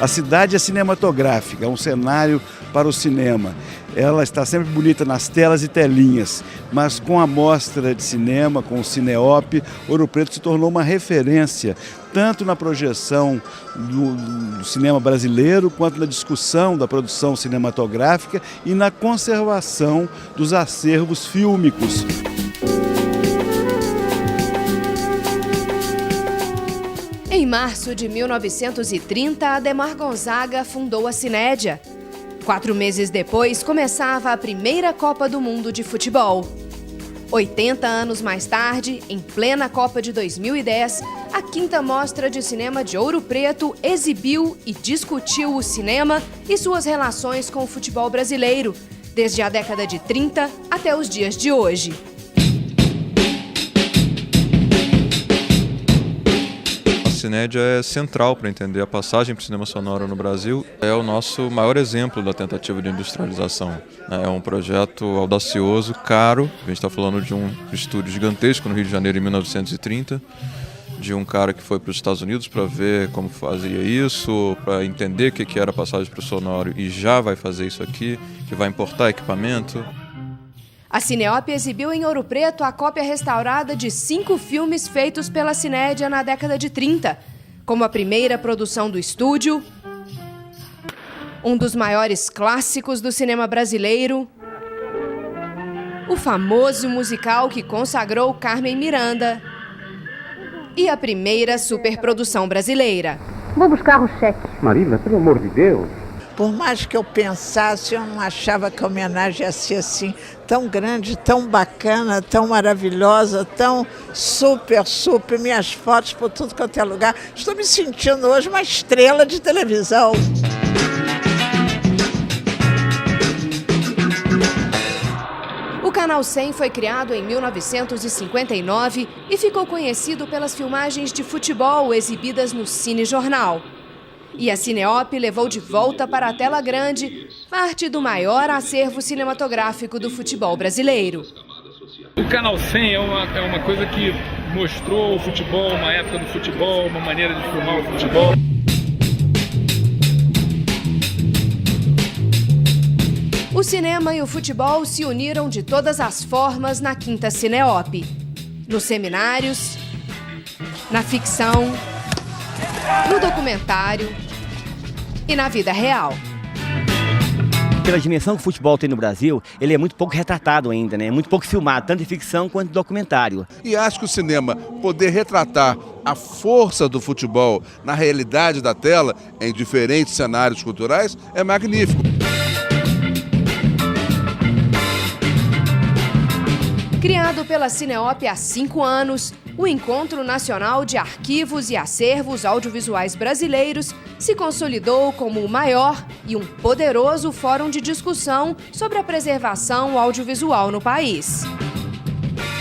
A cidade é cinematográfica, é um cenário para o cinema. Ela está sempre bonita nas telas e telinhas, mas com a mostra de cinema, com o Cineop, Ouro Preto se tornou uma referência, tanto na projeção do cinema brasileiro, quanto na discussão da produção cinematográfica e na conservação dos acervos fílmicos. Em março de 1930, Adhemar Gonzaga fundou a Cinédia. 4 meses depois, começava a primeira Copa do Mundo de futebol. 80 anos mais tarde, em plena Copa de 2010, a 5ª Mostra de Cinema de Ouro Preto exibiu e discutiu o cinema e suas relações com o futebol brasileiro, desde a década de 30 até os dias de hoje. A Cinédia é central para entender a passagem para o cinema sonoro no Brasil. É o nosso maior exemplo da tentativa de industrialização. É um projeto audacioso, caro. A gente está falando de um estúdio gigantesco no Rio de Janeiro em 1930, de um cara que foi para os Estados Unidos para ver como fazia isso, para entender o que era a passagem para o sonoro e já vai fazer isso aqui, que vai importar equipamento. A Cineop exibiu em Ouro Preto a cópia restaurada de 5 filmes feitos pela Cinédia na década de 30, como a primeira produção do estúdio, um dos maiores clássicos do cinema brasileiro, o famoso musical que consagrou Carmen Miranda e a primeira superprodução brasileira. Vou buscar o cheque. Marina, pelo amor de Deus. Por mais que eu pensasse, eu não achava que a homenagem ia ser assim, tão grande, tão bacana, tão maravilhosa, tão super. Minhas fotos por tudo quanto é lugar. Estou me sentindo hoje uma estrela de televisão. O Canal 100 foi criado em 1959 e ficou conhecido pelas filmagens de futebol exibidas no Cine Jornal. E a Cineop levou de volta para a tela grande parte do maior acervo cinematográfico do futebol brasileiro. O Canal 100 é uma coisa que mostrou o futebol, uma época do futebol, uma maneira de filmar o futebol. O cinema e o futebol se uniram de todas as formas na 5ª Cineop. Nos seminários, na ficção, no documentário e na vida real. Pela dimensão que o futebol tem no Brasil, ele é muito pouco retratado ainda, né? É muito pouco filmado, tanto em ficção quanto em documentário. E acho que o cinema poder retratar a força do futebol na realidade da tela, em diferentes cenários culturais, é magnífico. Criado pela Cineop há 5 anos, o Encontro Nacional de Arquivos e Acervos Audiovisuais Brasileiros se consolidou como o maior e um poderoso fórum de discussão sobre a preservação audiovisual no país.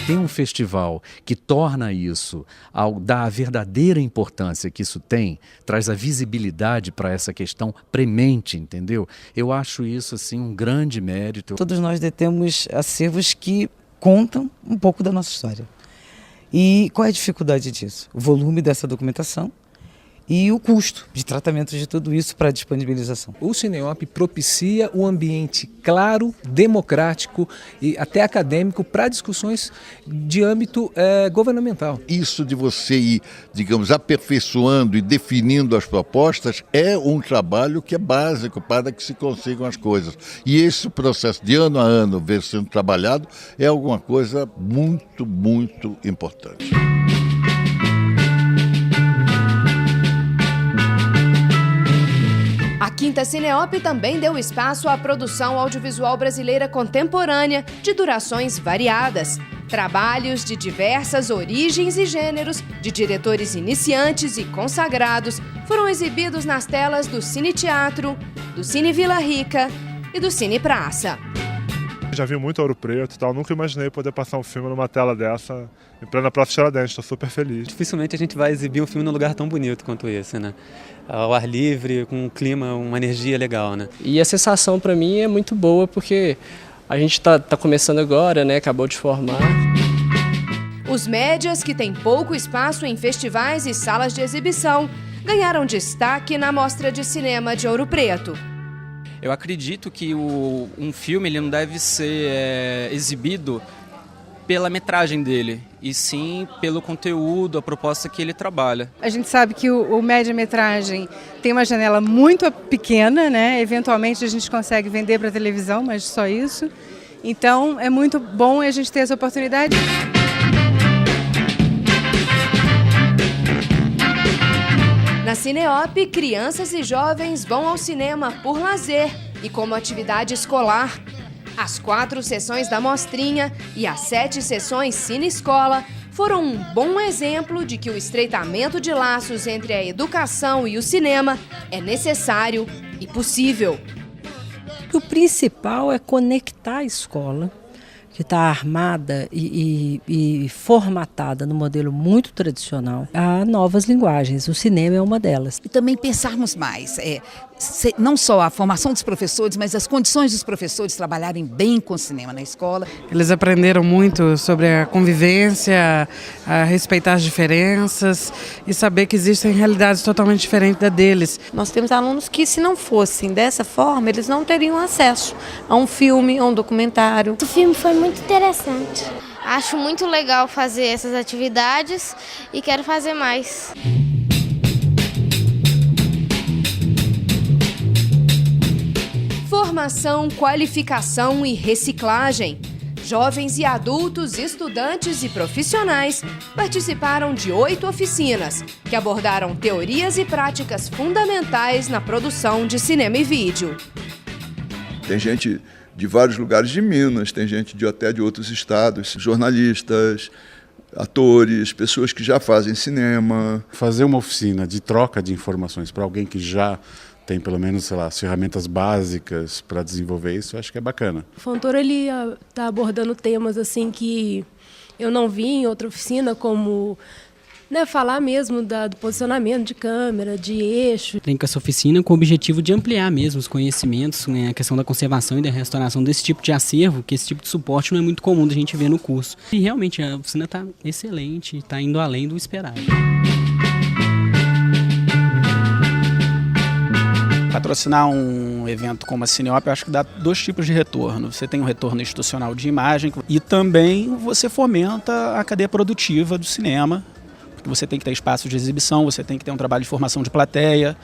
Tem um festival que torna isso, ao dar a verdadeira importância que isso tem, traz a visibilidade para essa questão premente, entendeu? Eu acho isso assim um grande mérito. Todos nós detemos acervos que contam um pouco da nossa história. E qual é a dificuldade disso? O volume dessa documentação e o custo de tratamento de tudo isso para a disponibilização. O Cineop propicia um ambiente claro, democrático e até acadêmico para discussões de âmbito governamental. Isso de você ir, digamos, aperfeiçoando e definindo as propostas é um trabalho que é básico para que se consigam as coisas. E esse processo de ano a ano ver sendo trabalhado é alguma coisa muito, muito importante. A 5ª Cineop também deu espaço à produção audiovisual brasileira contemporânea de durações variadas. Trabalhos de diversas origens e gêneros, de diretores iniciantes e consagrados, foram exibidos nas telas do Cine Teatro, do Cine Vila Rica e do Cine Praça. Já vi muito Ouro Preto e tal, nunca imaginei poder passar um filme numa tela dessa em plena Praça Tiradentes, estou super feliz. Dificilmente a gente vai exibir um filme num lugar tão bonito quanto esse, né? Ao ar livre, com um clima, uma energia legal, né? E a sensação para mim é muito boa porque a gente tá começando agora, né? Acabou de formar. Os médias, que têm pouco espaço em festivais e salas de exibição, ganharam destaque na Mostra de Cinema de Ouro Preto. Eu acredito que um filme ele não deve ser exibido pela metragem dele, e sim pelo conteúdo, a proposta que ele trabalha. A gente sabe que o média-metragem tem uma janela muito pequena, né? Eventualmente a gente consegue vender para a televisão, mas só isso. Então é muito bom a gente ter essa oportunidade. Na Cineop, crianças e jovens vão ao cinema por lazer e como atividade escolar. As 4 sessões da mostrinha e as 7 sessões Cine-Escola foram um bom exemplo de que o estreitamento de laços entre a educação e o cinema é necessário e possível. O principal é conectar a escola, que está armada e formatada no modelo muito tradicional, a novas linguagens. O cinema é uma delas. E também pensarmos mais, não só a formação dos professores, mas as condições dos professores trabalharem bem com o cinema na escola. Eles aprenderam muito sobre a convivência, a respeitar as diferenças e saber que existem realidades totalmente diferentes da deles. Nós temos alunos que, se não fossem dessa forma, eles não teriam acesso a um filme, a um documentário. O filme foi muito interessante. Acho muito legal fazer essas atividades e quero fazer mais. Formação, qualificação e reciclagem. Jovens e adultos, estudantes e profissionais participaram de 8 oficinas que abordaram teorias e práticas fundamentais na produção de cinema e vídeo. Tem gente de vários lugares de Minas, tem gente até de outros estados, jornalistas, atores, pessoas que já fazem cinema. Fazer uma oficina de troca de informações para alguém que já tem pelo menos, sei lá, as ferramentas básicas para desenvolver isso, eu acho que é bacana. O Fontour, ele está abordando temas assim que eu não vi em outra oficina, como falar mesmo do posicionamento de câmera, de eixo. Tem com essa oficina com o objetivo de ampliar mesmo os conhecimentos, a questão da conservação e da restauração desse tipo de acervo, que esse tipo de suporte não é muito comum da gente ver no curso. E realmente a oficina está excelente, está indo além do esperado. Patrocinar um evento como a Cineop, eu acho que dá 2 tipos de retorno. Você tem um retorno institucional de imagem e também você fomenta a cadeia produtiva do cinema, porque você tem que ter espaço de exibição, você tem que ter um trabalho de formação de plateia.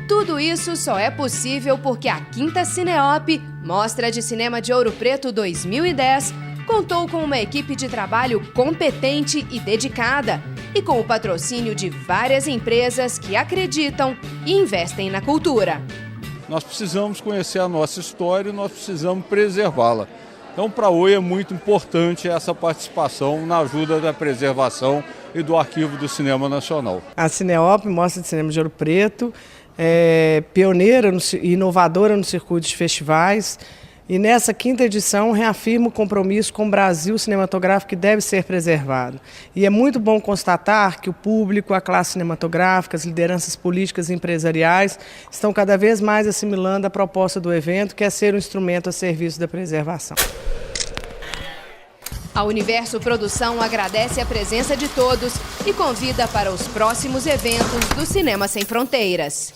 Tudo isso só é possível porque a 5ª Cineop, Mostra de Cinema de Ouro Preto 2010, contou com uma equipe de trabalho competente e dedicada e com o patrocínio de várias empresas que acreditam e investem na cultura. Nós precisamos conhecer a nossa história e nós precisamos preservá-la. Então, para a OI é muito importante essa participação na ajuda da preservação e do Arquivo do Cinema Nacional. A Cineop, Mostra de Cinema de Ouro Preto, é pioneira e inovadora no circuito de festivais. E nessa 5ª edição reafirma o compromisso com o Brasil cinematográfico que deve ser preservado. E é muito bom constatar que o público, a classe cinematográfica, as lideranças políticas e empresariais estão cada vez mais assimilando a proposta do evento, que é ser um instrumento a serviço da preservação. A Universo Produção agradece a presença de todos e convida para os próximos eventos do Cinema Sem Fronteiras.